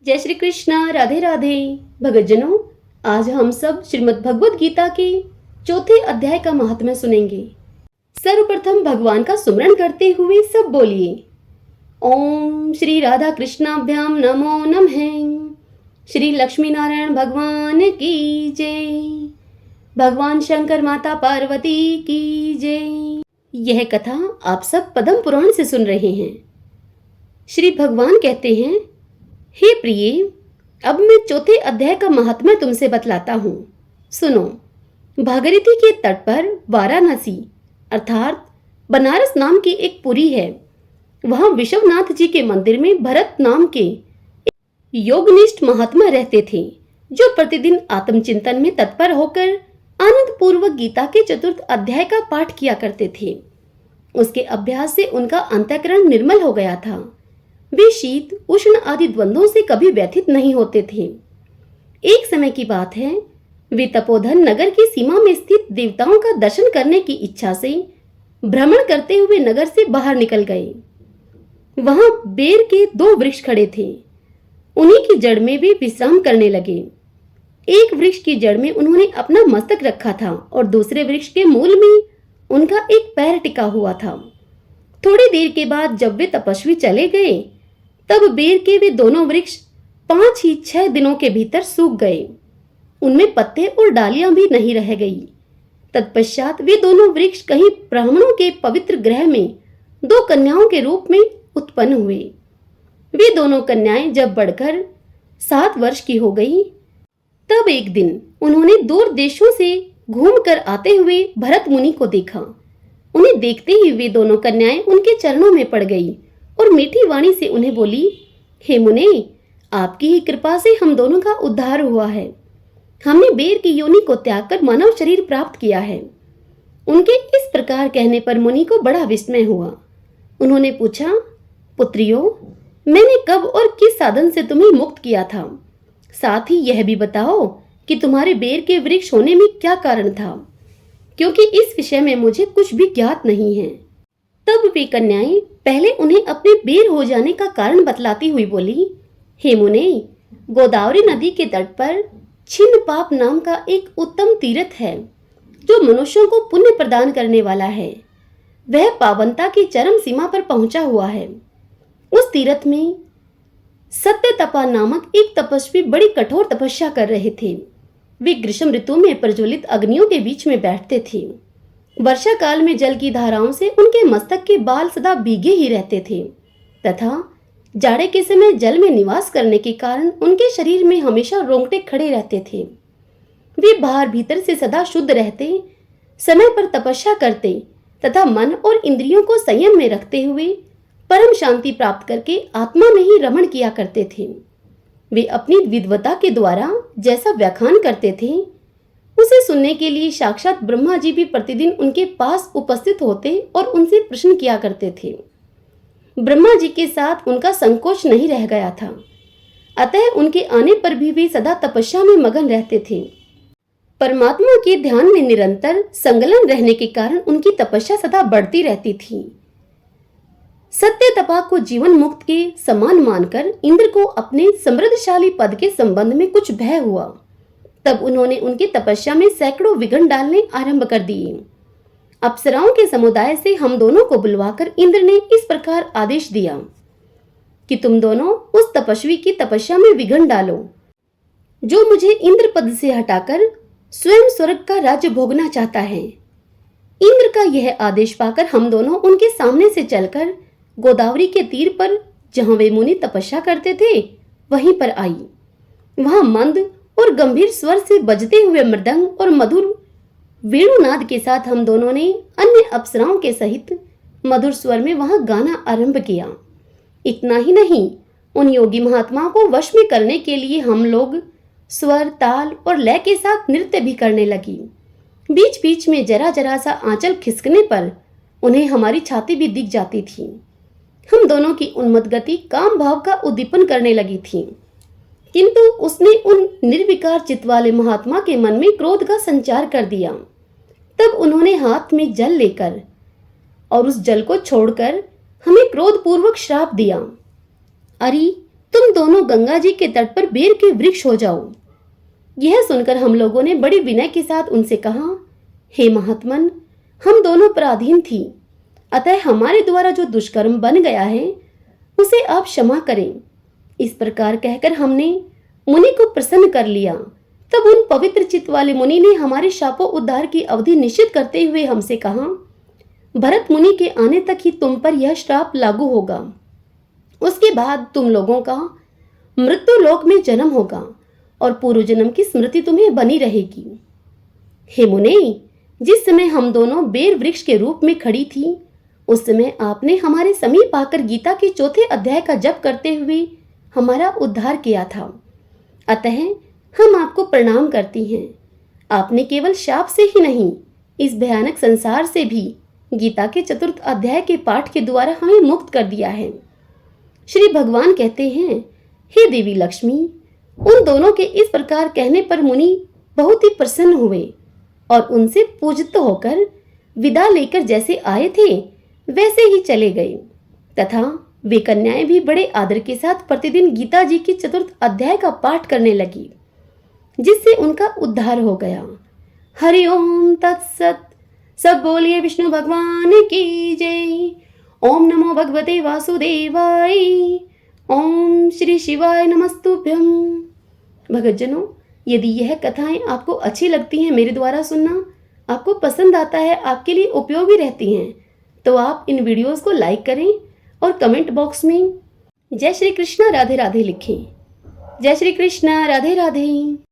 जय श्री कृष्णा। राधे राधे। भगतजनों, आज हम सब श्रीमद् भगवद गीता के चौथे अध्याय का महात्म्य सुनेंगे। सर्वप्रथम भगवान का सुमरण करते हुए सब बोलिए, ओम श्री राधा कृष्णाभ्याम नमो नमः। श्री लक्ष्मी नारायण भगवान की जय। भगवान शंकर माता पार्वती की जय। यह कथा आप सब पद्म पुराण से सुन रहे हैं। श्री भगवान कहते हैं, हे प्रिय, अब मैं चौथे अध्याय का महात्म्य तुमसे बतलाता हूँ। सुनो। भागीरथी के तट पर वाराणसी अर्थात बनारस नाम की एक पुरी है। वहां विश्वनाथ जी के मंदिर में भरत नाम के योगनिष्ठ महात्मा रहते थे, जो प्रतिदिन आत्मचिंतन में तत्पर होकर आनंद पूर्वक गीता के चतुर्थ अध्याय का पाठ किया करते थे। उसके अभ्यास से उनका अंतःकरण निर्मल हो गया था। वे शीत उष्ण आदि द्वंद्वों से कभी व्यथित नहीं होते थे। एक समय की बात है, वे तपोधन नगर की सीमा में स्थित देवताओं का दर्शन करने की इच्छा से भ्रमण करते हुए नगर से बाहर निकल गए। वहां बेर के 2 वृक्ष खड़े थे। उन्हीं की जड़ में वे विश्राम करने लगे। एक वृक्ष की जड़ में उन्होंने अपना मस्तक रखा था और दूसरे वृक्ष के मूल में उनका एक पैर टिका हुआ था। थोड़ी देर के बाद जब वे तपस्वी चले गए, तब बेर के वे दोनों वृक्ष 5 ही 6 दिनों के भीतर सूख गए। उनमें पत्ते और डालियां भी नहीं रह गई। तत्पश्चात वे दोनों वृक्ष कहीं ब्राह्मणों के पवित्र गृह में 2 कन्याओं के रूप में उत्पन्न हुए। वे दोनों कन्याएं जब बढ़कर 7 वर्ष की हो गई, तब एक दिन उन्होंने दूर देशों से घूमकर आते हुए भरत मुनि को देखा। उन्हें देखते ही वे दोनों कन्याएं उनके चरणों में पड़ गई और मीठी वाणी से उन्हें बोली, हे मुने, आपकी ही कृपा से हम दोनों का उद्धार हुआ है। हमने बेर की योनि को त्याग कर मानव शरीर प्राप्त किया है। उनके इस प्रकार कहने पर मुनि को बड़ा विस्मय हुआ। उन्होंने पूछा, पुत्रियों, मैंने कब और किस साधन से तुम्हें मुक्त किया था? साथ ही यह भी बताओ कि तुम्हारे बेर के वृक्ष होने में क्या कारण था, क्योंकि इस विषय में मुझे कुछ भी ज्ञात नहीं है। तब वे कन्याएं पहले उन्हें अपने बेर हो जाने का कारण बतलाती हुई बोली, हे मुने, गोदावरी नदी के तट पर छिन्न पाप नाम का एक उत्तम तीर्थ है, जो मनुष्यों को पुण्य प्रदान करने वाला है। वह पावनता की चरम सीमा पर पहुंचा हुआ है। उस तीर्थ में सत्यतपा नामक एक तपस्वी बड़ी कठोर तपस्या कर रहे थे। वे ग्रीष्म ऋतु में प्रज्वलित अग्नियों के बीच में बैठते थे। वर्षा काल में जल की धाराओं से उनके मस्तक के बाल सदा भीगे ही रहते थे तथा जाड़े के समय जल में निवास करने के कारण उनके शरीर में हमेशा रोंगटे खड़े रहते थे। वे बाहर भीतर से सदा शुद्ध रहते, समय पर तपस्या करते तथा मन और इंद्रियों को संयम में रखते हुए परम शांति प्राप्त करके आत्मा में ही रमण किया करते थे। वे अपनी विद्वता के द्वारा जैसा व्याख्यान करते थे, उसे सुनने के लिए साक्षात ब्रह्मा जी भी प्रतिदिन उनके पास उपस्थित होते और उनसे प्रश्न किया करते थे। ब्रह्मा जी के साथ उनका संकोच नहीं रह गया था, अतः उनके आने पर भी वे सदा तपस्या में मगन रहते थे। परमात्मा के ध्यान में निरंतर संलग्न रहने के कारण उनकी तपस्या सदा बढ़ती रहती थी। सत्य तपा को जीवन मुक्त के समान मानकर इंद्र को अपने समृद्धशाली पद के संबंध में कुछ भय हुआ। तब उन्होंने उनकी तपस्या में सैकड़ों विघ्न डालने आरंभ कर दिए। अप्सराओं के समुदाय से हम दोनों को बुलवाकर इंद्र ने इस प्रकार आदेश दिया कि तुम दोनों उस तपस्वी की तपस्या में विघ्न डालो, जो मुझे इंद्र पद से हटाकर स्वयं स्वर्ग का राज्य भोगना चाहता है। इंद्र का यह आदेश पाकर हम दोनों उनके सामने से चलकर गोदावरी के तीर पर, जहां वे मुनि तपस्या करते थे, वहीं पर आई। वहां मंद और गंभीर स्वर से बजते हुए मृदंग और मधुर वेणुनाद के साथ हम दोनों ने अन्य अप्सराओं के सहित मधुर स्वर में वहां गाना आरंभ किया। इतना ही नहीं, उन योगी महात्माओं को वश में करने के लिए हम लोग स्वर, ताल और लय के साथ नृत्य भी करने लगी। बीच बीच में जरा जरा सा आंचल खिसकने पर उन्हें हमारी छाती भी दिख जाती थी। हम दोनों की उन्मत्त गति काम भाव का उद्दीपन करने लगी थी, किंतु उसने उन निर्विकार चित्त वाले महात्मा के मन में क्रोध का संचार कर दिया। तब उन्होंने हाथ में जल लेकर और उस जल को छोड़कर हमें क्रोध पूर्वक श्राप दिया। अरे, तुम दोनों गंगा जी के तट पर बेर के वृक्ष हो जाओ। यह सुनकर हम लोगों ने बड़ी विनय के साथ उनसे कहा, हे महात्मन, हम दोनों पराधीन थी, अतः हमारे द्वारा जो दुष्कर्म बन गया है उसे आप क्षमा करें। इस प्रकार कहकर हमने मुनि को प्रसन्न कर लिया। तब उन पवित्र चित्त वाले मुनि ने हमारे शापों उद्धार की अवधि निश्चित करते हुए हमसे कहा, भरत मुनि के आने तक ही तुम पर यह श्राप लागू होगा। उसके बाद तुम लोगों का मृत्यु लोक में जन्म होगा और पूर्व जन्म की स्मृति तुम्हें बनी रहेगी। हे मुनि, जिस समय हम दोनों बेर वृक्ष के रूप में खड़ी थी, उस समय आपने हमारे समीप आकर गीता के 4थे अध्याय का जप करते हुए हमारा उद्धार किया था। अतः हम आपको प्रणाम करती हैं। आपने केवल शाप से ही नहीं, इस भयानक संसार से भी गीता के 4th अध्याय के पाठ के द्वारा हमें मुक्त कर दिया है। श्री भगवान कहते हैं, हे देवी लक्ष्मी, उन दोनों के इस प्रकार कहने पर मुनि बहुत ही प्रसन्न हुए और उनसे पूजित होकर विदा लेकर जैसे आए थे वैसे ही चले गए तथा वे कन्याएं भी बड़े आदर के साथ प्रतिदिन गीता जी की 4th अध्याय का पाठ करने लगी, जिससे उनका उद्धार हो गया। हरि ओम तत्सत। सब बोलिए विष्णु भगवान की जय। ओम नमो भगवते वासुदेवाय। ओम श्री शिवाय नमस्तुभ्यम। भगतजनों, यदि यह कथाएं आपको अच्छी लगती हैं, मेरे द्वारा सुनना आपको पसंद आता है, आपके लिए उपयोगी रहती हैं, तो आप इन वीडियोस को लाइक करें और कमेंट बॉक्स में जय श्री कृष्णा राधे राधे लिखें। जय श्री कृष्णा राधे राधे।